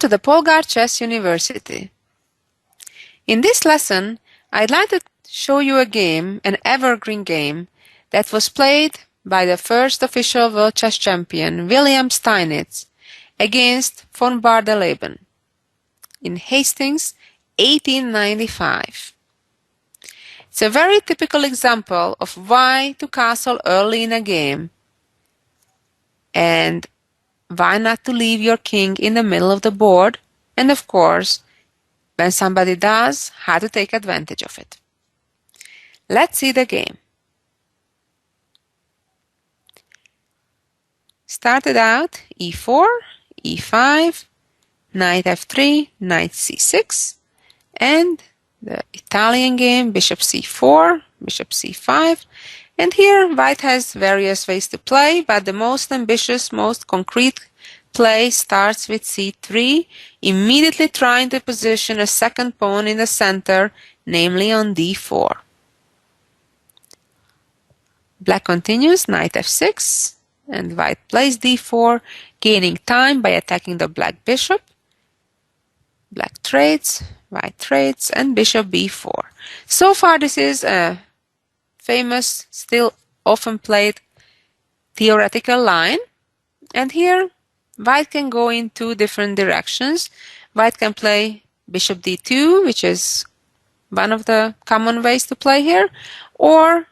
to the Polgar Chess University. In this lesson, I'd like to show you a game, an evergreen game, that was played by the first official world chess champion, William Steinitz, against von Bardeleben in Hastings, 1895. It's a very typical example of why to castle early in a game and why not to leave your king in the middle of the board, and of course, when somebody does, how to take advantage of it. Let's see the game. Started out e4, e5, knight f3, knight c6, and the Italian game bishop c4, bishop c5, and here white has various ways to play, but the most ambitious, most concrete play starts with c3, immediately trying to position a second pawn in the center, namely on d4. Black continues, knight f6, and white plays d4, gaining time by attacking the black bishop. Black trades, white trades, and bishop b4. So far this is a famous, still often played theoretical line, and here white can go in two different directions. White can play bishop d2, which is one of the common ways to play here, or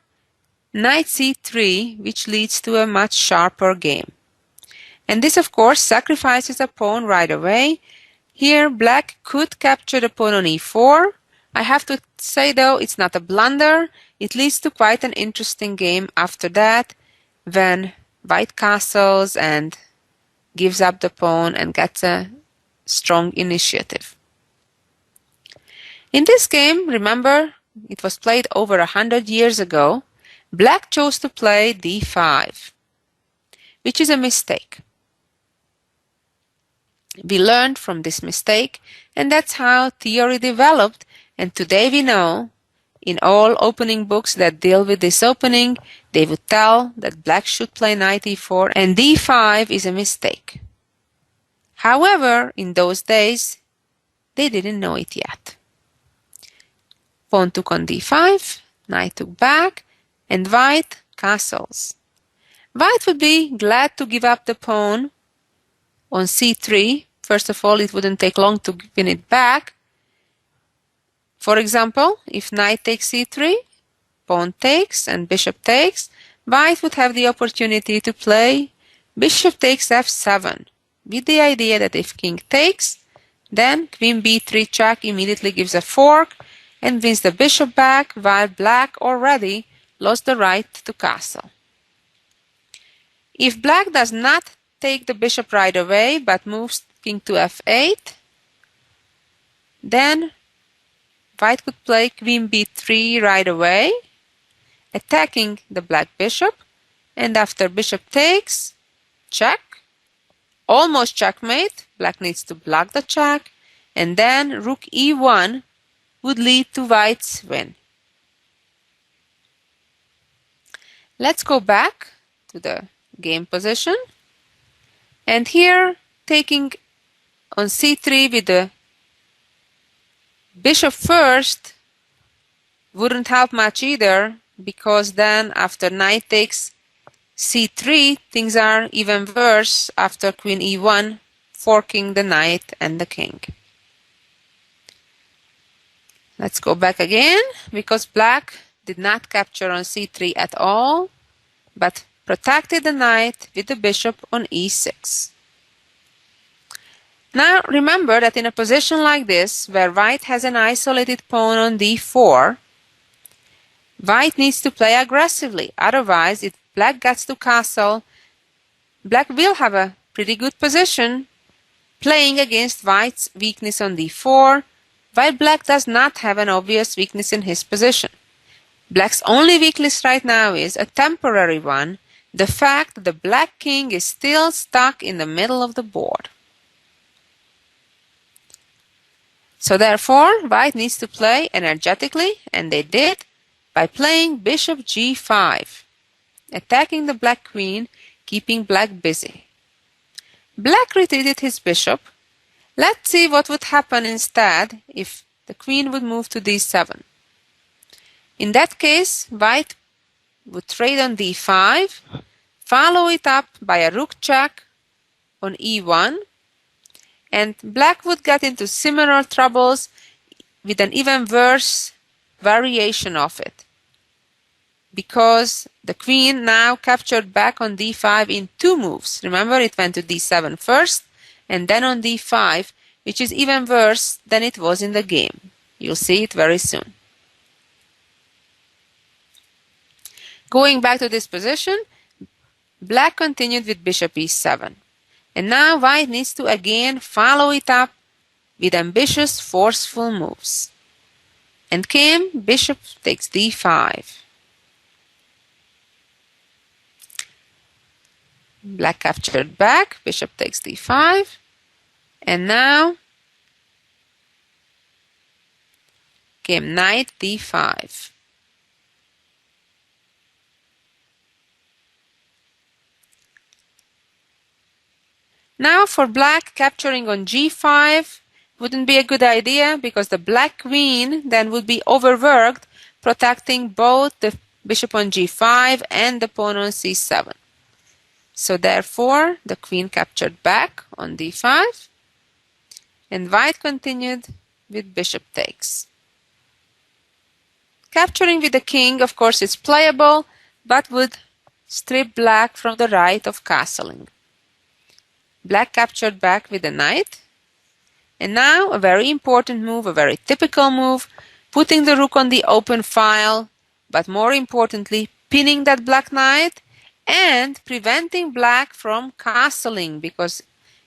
knight c3, which leads to a much sharper game. And this, of course, sacrifices a pawn right away. Here, black could capture the pawn on e4. I have to say, though, it's not a blunder. It leads to quite an interesting game after that, when white castles and gives up the pawn and gets a strong initiative. In this game, remember, it was played over 100 years ago. Black chose to play d5, which is a mistake. We learned from this mistake, and that's how theory developed, and today we know in all opening books that deal with this opening, they would tell that black should play knight e4 and d5 is a mistake. However, in those days, they didn't know it yet. Pawn took on d5, knight took back, and white castles. White would be glad to give up the pawn on c3. First of all, it wouldn't take long to win it back. For example, if knight takes c3, pawn takes and bishop takes, white would have the opportunity to play bishop takes f7, with the idea that if king takes, then queen b3 check immediately gives a fork and wins the bishop back, while black already lost the right to castle. If black does not take the bishop right away but moves king to f8, then white could play queen b3 right away, attacking the black bishop, and after bishop takes, check, almost checkmate, black needs to block the check, and then rook e1 would lead to white's win. Let's go back to the game position, and here taking on c3 with the bishop first wouldn't help much either, because then after knight takes c3 things are even worse after queen e1 forking the knight and the king. Let's go back again, because black did not capture on c3 at all, but protected the knight with the bishop on e6. Now remember that in a position like this, where white has an isolated pawn on d4, white needs to play aggressively. Otherwise, if black gets to castle, black will have a pretty good position playing against white's weakness on d4, while black does not have an obvious weakness in his position. Black's only weakness right now is a temporary one, the fact that the black king is still stuck in the middle of the board. So therefore, white needs to play energetically, and they did, by playing bishop g5, attacking the black queen, keeping black busy. Black retreated his bishop, Let's see what would happen instead if the queen would move to d7. In that case, white would trade on d5, follow it up by a rook check on e1, and black would get into similar troubles with an even worse variation of it, because the queen now captured back on d5 in two moves. Remember, it went to d7 first and then on d5, which is even worse than it was in the game. You'll see it very soon. Going back to this position, black continued with bishop e7. And now white needs to again follow it up with ambitious, forceful moves. And came bishop takes d5. Black captured back, bishop takes d5. And now came knight d5. Now for black, capturing on g5 wouldn't be a good idea, because the black queen then would be overworked, protecting both the bishop on g5 and the pawn on c7. So therefore, the queen captured back on d5, and white continued with bishop takes. Capturing with the king, of course, is playable, but would strip black from the right of castling. Black captured back with the knight. And now a very important move, a very typical move, putting the rook on the open file, but more importantly, pinning that black knight and preventing black from castling, because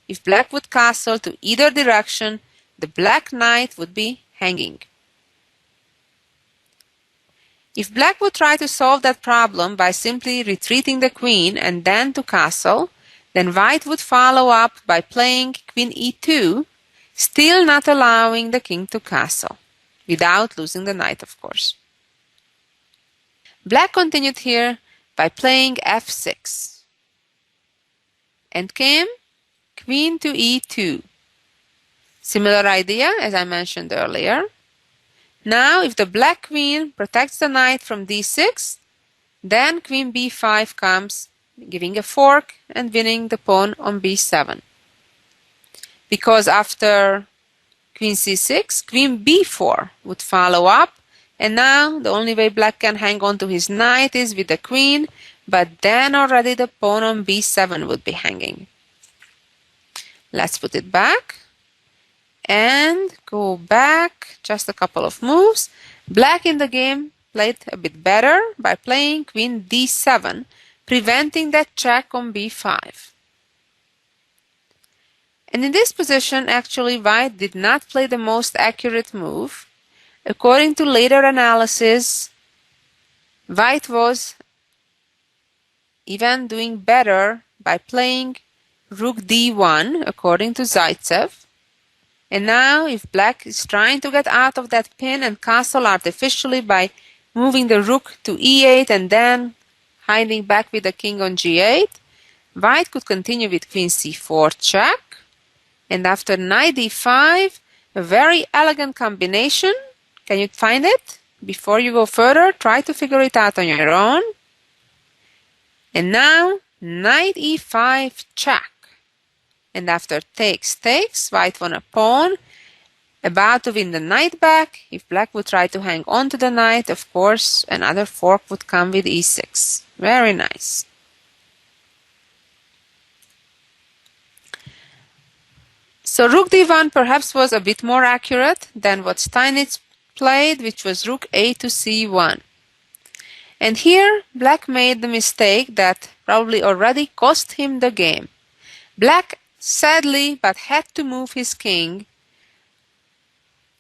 if black would castle to either direction, the black knight would be hanging. If black would try to solve that problem by simply retreating the queen and then to castle, then white would follow up by playing queen e2, still not allowing the king to castle, without losing the knight, of course. Black continued here by playing f6, and came queen to e2. Similar idea as I mentioned earlier. Now if the black queen protects the knight from d6, then queen b5 comes, giving a fork and winning the pawn on b7. Because after queen c6, queen b4 would follow up, and now the only way black can hang on to his knight is with the queen, but then already the pawn on b7 would be hanging. Let's put it back and go back just a couple of moves. Black in the game played a bit better by playing queen d7, preventing that check on b5. And in this position, actually, white did not play the most accurate move. According to later analysis, white was even doing better by playing rook d1, according to Zaitsev. And now, if black is trying to get out of that pin and castle artificially by moving the rook to e8 and then hiding back with the king on g8, white could continue with queen c4 check. And after knight d5, a very elegant combination. Can you find it? Before you go further, try to figure it out on your own. And now, knight e5 check. And after takes, white won a pawn, about to win the knight back. If black would try to hang on to the knight, of course, another fork would come with e6. Very nice. So rook d1 perhaps was a bit more accurate than what Steinitz played, which was rook a to c1. And here, black made the mistake that probably already cost him the game. Black sadly but had to move his king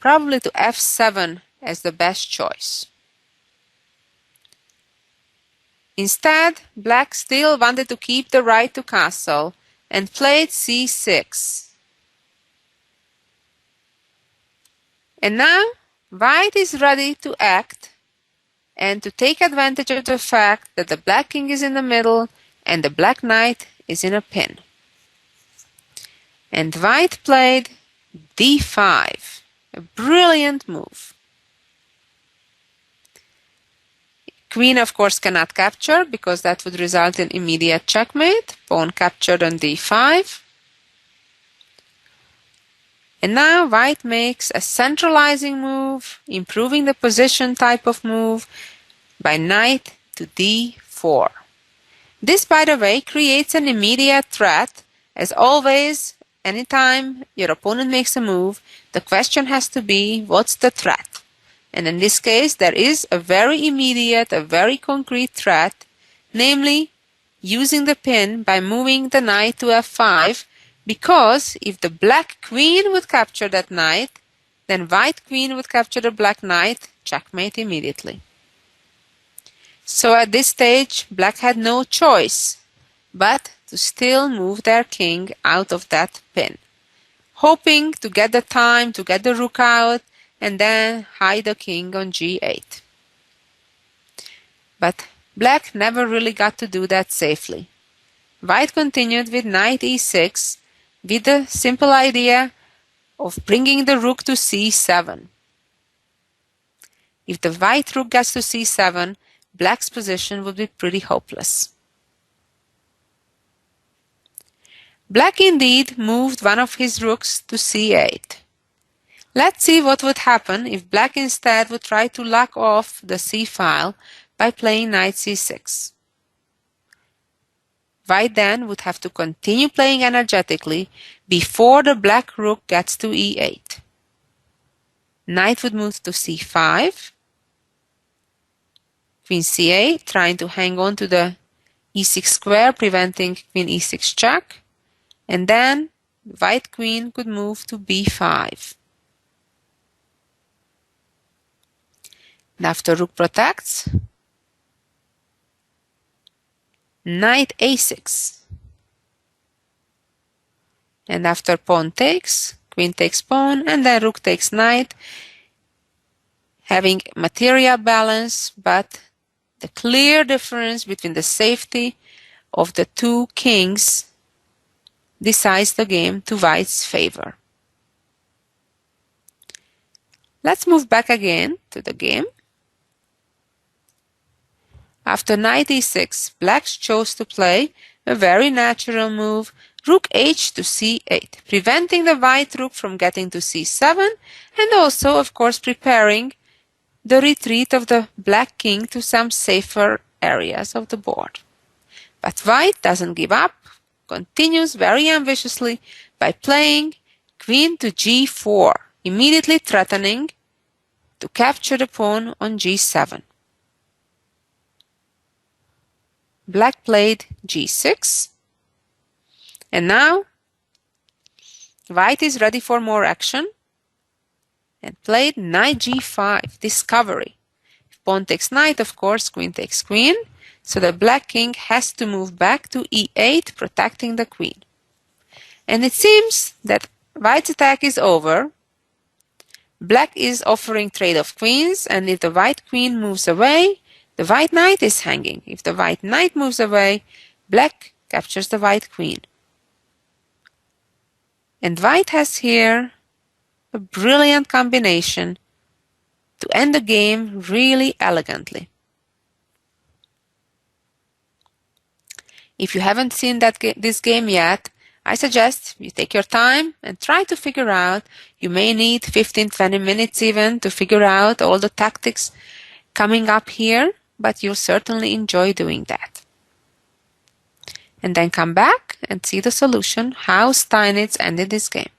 probably to f7 as the best choice. Instead, black still wanted to keep the right to castle and played c6. And now, white is ready to act and to take advantage of the fact that the black king is in the middle and the black knight is in a pin. And white played d5. A brilliant move. Queen, of course, cannot capture because that would result in immediate checkmate. Pawn captured on d5. And now white makes a centralizing move, improving the position type of move by knight to d4. This, by the way, creates an immediate threat. As always, anytime your opponent makes a move, the question has to be, what's the threat? And in this case, there is a very immediate, a very concrete threat, namely using the pin by moving the knight to f5, because if the black queen would capture that knight, then white queen would capture the black knight, checkmate immediately. So at this stage, black had no choice but to still move their king out of that pin, hoping to get the time to get the rook out and then hide the king on g8. But black never really got to do that safely. White continued with knight e6 with the simple idea of bringing the rook to c7. If the white rook gets to c7, black's position would be pretty hopeless. Black indeed moved one of his rooks to c8. Let's see what would happen if black instead would try to lock off the c-file by playing knight c6. White then would have to continue playing energetically before the black rook gets to e8. Knight would move to c5. Queen c8, trying to hang on to the e6 square, preventing queen e6 check. And then white queen could move to b5. And after rook protects, knight a6. And after pawn takes, queen takes pawn, and then rook takes knight, having material balance, but the clear difference between the safety of the two kings decides the game to white's favor. Let's move back again to the game. After knight e6, black chose to play a very natural move, rook h to c8, preventing the white rook from getting to c7 and also, of course, preparing the retreat of the black king to some safer areas of the board. But white doesn't give up, continues very ambitiously by playing queen to g4, immediately threatening to capture the pawn on g7. Black played g6, and now white is ready for more action and played knight g5, discovery. If pawn takes knight, of course, queen takes queen, so the black king has to move back to e8, protecting the queen. And it seems that white's attack is over. Black is offering trade of queens, and if the white queen moves away, the white knight is hanging. If the white knight moves away, black captures the white queen. And white has here a brilliant combination to end the game really elegantly. If you haven't seen this game yet, I suggest you take your time and try to figure out. You may need 15-20 minutes even to figure out all the tactics coming up here, but you'll certainly enjoy doing that. And then come back and see the solution, how Steinitz ended this game.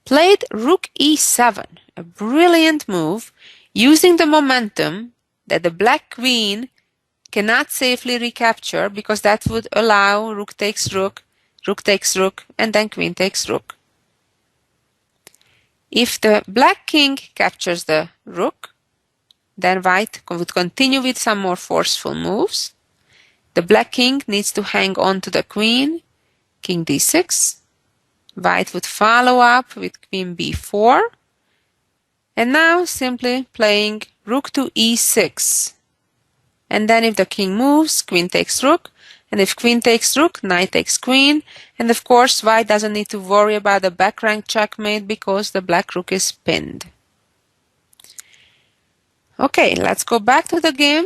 Played rook e7, a brilliant move, using the momentum that the black queen cannot safely recapture, because that would allow rook takes rook, and then queen takes rook. If the black king captures the rook, then white would continue with some more forceful moves. The black king needs to hang on to the queen, king d6. White would follow up with queen b4. And now simply playing rook to e6. And then if the king moves, queen takes rook, And if queen takes rook, knight takes queen. And of course, white doesn't need to worry about the back rank checkmate because the black rook is pinned. Okay, let's go back to the game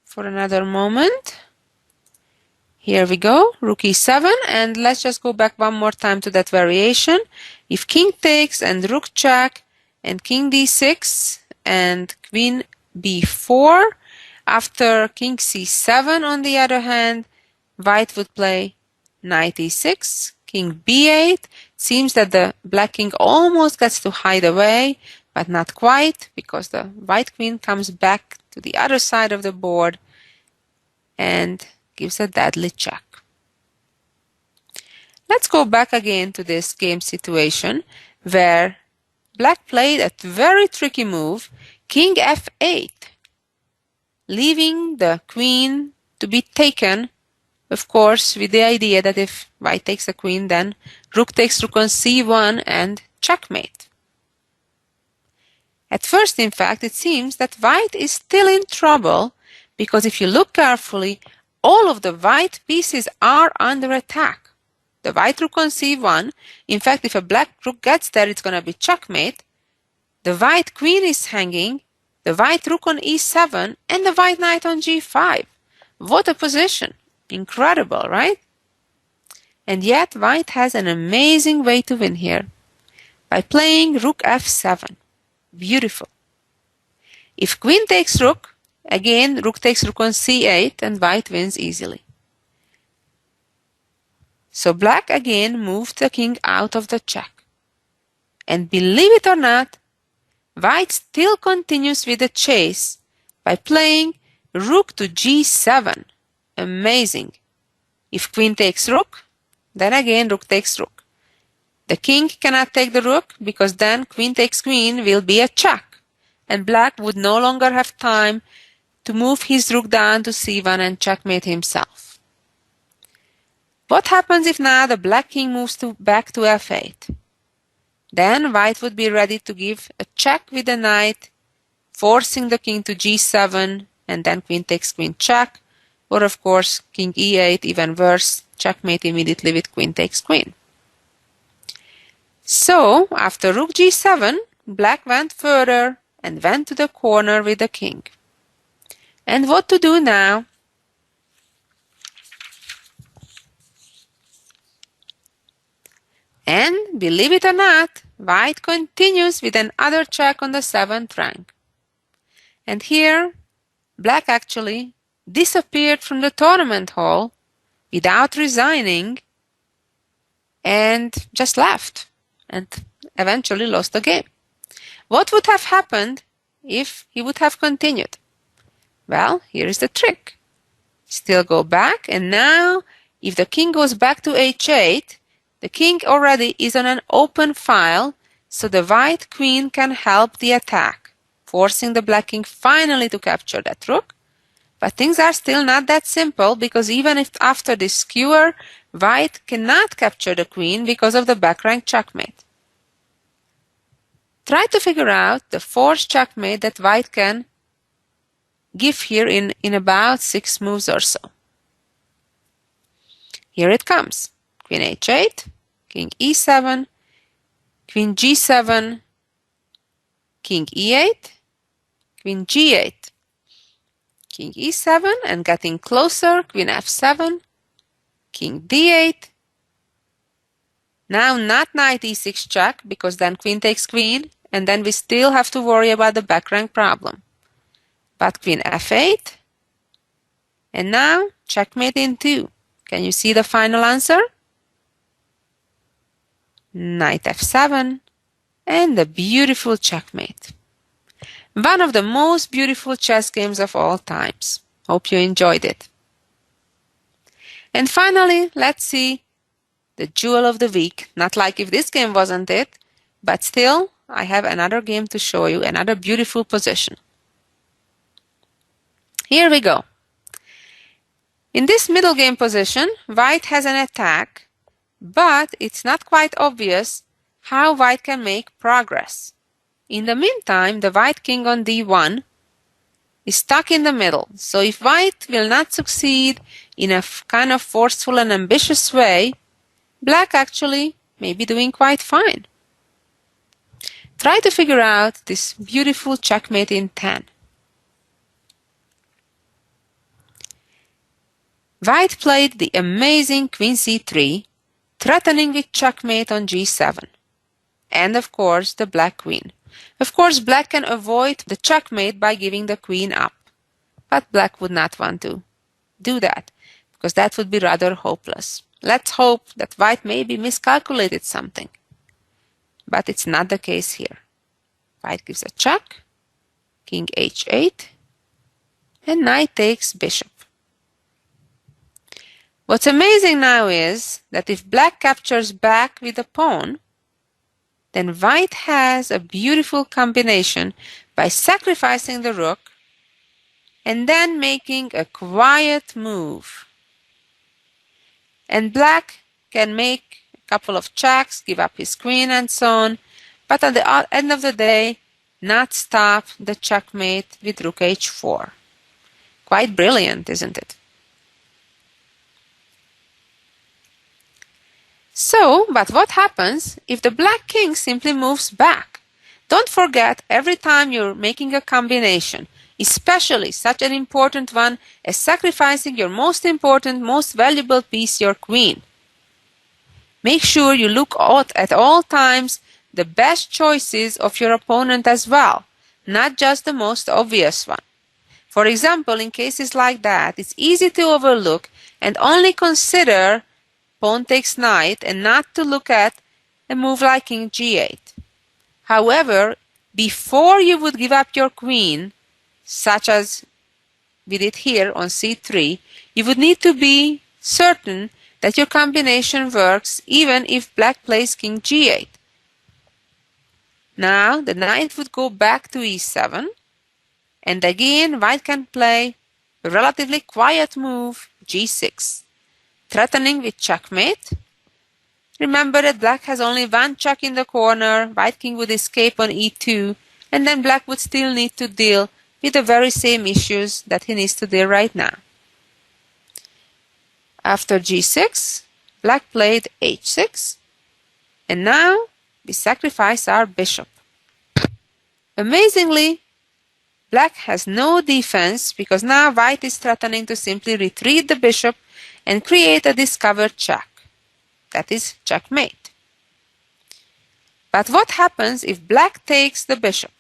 for another moment. Here we go, rook e7, and let's just go back one more time to that variation. If king takes and rook check and king d6 and queen b4, after king c7 on the other hand, white would play knight e6, king b8. Seems that the black king almost gets to hide away, but not quite, because the white queen comes back to the other side of the board and gives a deadly check. Let's go back again to this game situation where black played a very tricky move, king f8, leaving the queen to be taken, of course, with the idea that if white takes the queen, then rook takes rook on c1 and checkmate. At first, in fact, it seems that white is still in trouble because if you look carefully, all of the white pieces are under attack. The white rook on c1, in fact, if a black rook gets there, it's going to be checkmate. The white queen is hanging, the white rook on e7, and the white knight on g5. What a position! Incredible, right? And yet, white has an amazing way to win here by playing rook f7. Beautiful. If queen takes rook, again, rook takes rook on c8 and white wins easily. So black again moved the king out of the check. And believe it or not, white still continues with the chase by playing rook to g7. Amazing. If queen takes rook, then again rook takes rook. The king cannot take the rook because then queen takes queen will be a check. And black would no longer have time to move his rook down to c1 and checkmate himself. What happens if now the black king moves back to f8? Then white would be ready to give a check with the knight, forcing the king to g7, and then queen takes queen check, or of course king e8, even worse, checkmate immediately with queen takes queen. So after rook g7, black went further and went to the corner with the king. And what to do now? And believe it or not, white continues with another check on the 7th rank. And here, black actually disappeared from the tournament hall without resigning and just left and eventually lost the game. What would have happened if he would have continued? Well, here is the trick. Still go back, and now if the king goes back to h8, the king already is on an open file, so the white queen can help the attack, forcing the black king finally to capture that rook. But things are still not that simple, because even if after this skewer, white cannot capture the queen because of the back rank checkmate. Try to figure out the forced checkmate that white can give here in about 6 moves or so. Here it comes. Queen h8, king e7, queen g7, king e8, queen g8, king e7, and getting closer, queen f7, king d8. Now not knight e6 check, because then queen takes queen, and then we still have to worry about the back rank problem. But queen f8, and now checkmate in 2. Can you see the final answer? Knight f7, and a beautiful checkmate. One of the most beautiful chess games of all times. Hope you enjoyed it. And finally, let's see the jewel of the week. Not like if this game wasn't it, but still, I have another game to show you, another beautiful position. Here we go. In this middle game position, white has an attack, but it's not quite obvious how white can make progress. In the meantime, the white king on d1 is stuck in the middle. So if white will not succeed in a kind of forceful and ambitious way, black actually may be doing quite fine. Try to figure out this beautiful checkmate in 10. White played the amazing queen c3, threatening with checkmate on g7. And of course the black queen. Of course black can avoid the checkmate by giving the queen up. But black would not want to do that, because that would be rather hopeless. Let's hope that white maybe miscalculated something. But it's not the case here. White gives a check, king h8, and knight takes bishop. What's amazing now is that if black captures back with a pawn, then white has a beautiful combination by sacrificing the rook and then making a quiet move. And black can make a couple of checks, give up his queen and so on, but at the end of the day, not stop the checkmate with rook h4. Quite brilliant, isn't it? So, but what happens if the black king simply moves back? Don't forget, every time you're making a combination, especially such an important one as sacrificing your most important, most valuable piece, your queen, make sure you look out at all times the best choices of your opponent as well, not just the most obvious one. For example, in cases like that, it's easy to overlook and only consider pawn takes knight and not to look at a move like king g8. However, before you would give up your queen, such as we did here on c3, you would need to be certain that your combination works even if black plays king g8. Now the knight would go back to e7, and again white can play a relatively quiet move g6, threatening with checkmate. Remember that black has only one check in the corner, white king would escape on e2, and then black would still need to deal with the very same issues that he needs to deal right now. After g6, black played h6, and now we sacrifice our bishop. Amazingly, black has no defense because now white is threatening to simply retreat the bishop and create a discovered check. That is checkmate. But what happens if black takes the bishop?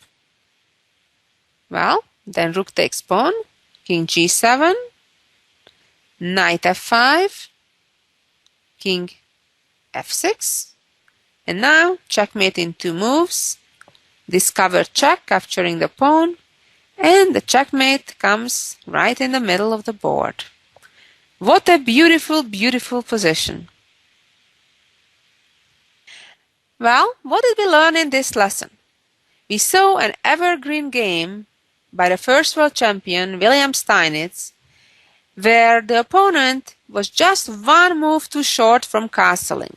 Well, then rook takes pawn, king g7, knight f5, king f6, and now checkmate in 2 moves, discovered check capturing the pawn, and the checkmate comes right in the middle of the board. What a beautiful, beautiful position. Well, what did we learn in this lesson? We saw an evergreen game by the first world champion, William Steinitz, where the opponent was just 1 move too short from castling,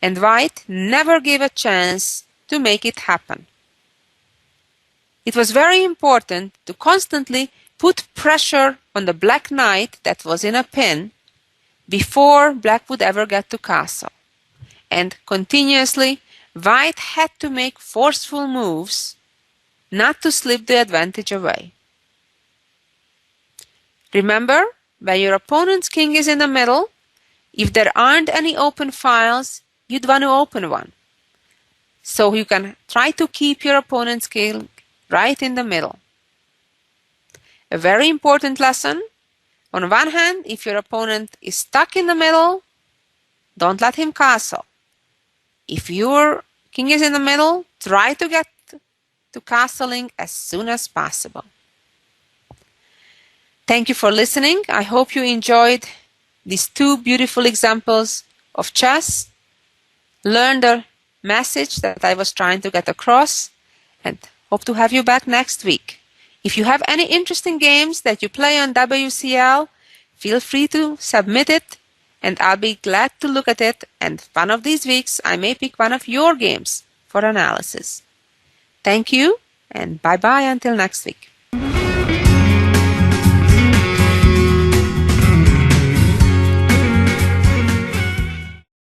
and white never gave a chance to make it happen. It was very important to constantly put pressure on the black knight that was in a pin before black would ever get to castle. And continuously, white had to make forceful moves not to slip the advantage away. Remember, when your opponent's king is in the middle, if there aren't any open files, you'd want to open one. So you can try to keep your opponent's king right in the middle. A very important lesson. On one hand, if your opponent is stuck in the middle, don't let him castle. If your king is in the middle, try to get to castling as soon as possible. Thank you for listening. I hope you enjoyed these 2 beautiful examples of chess, learned the message that I was trying to get across, and hope to have you back next week. If you have any interesting games that you play on WCL, feel free to submit it, and I'll be glad to look at it, and one of these weeks I may pick one of your games for analysis. Thank you, and bye-bye until next week.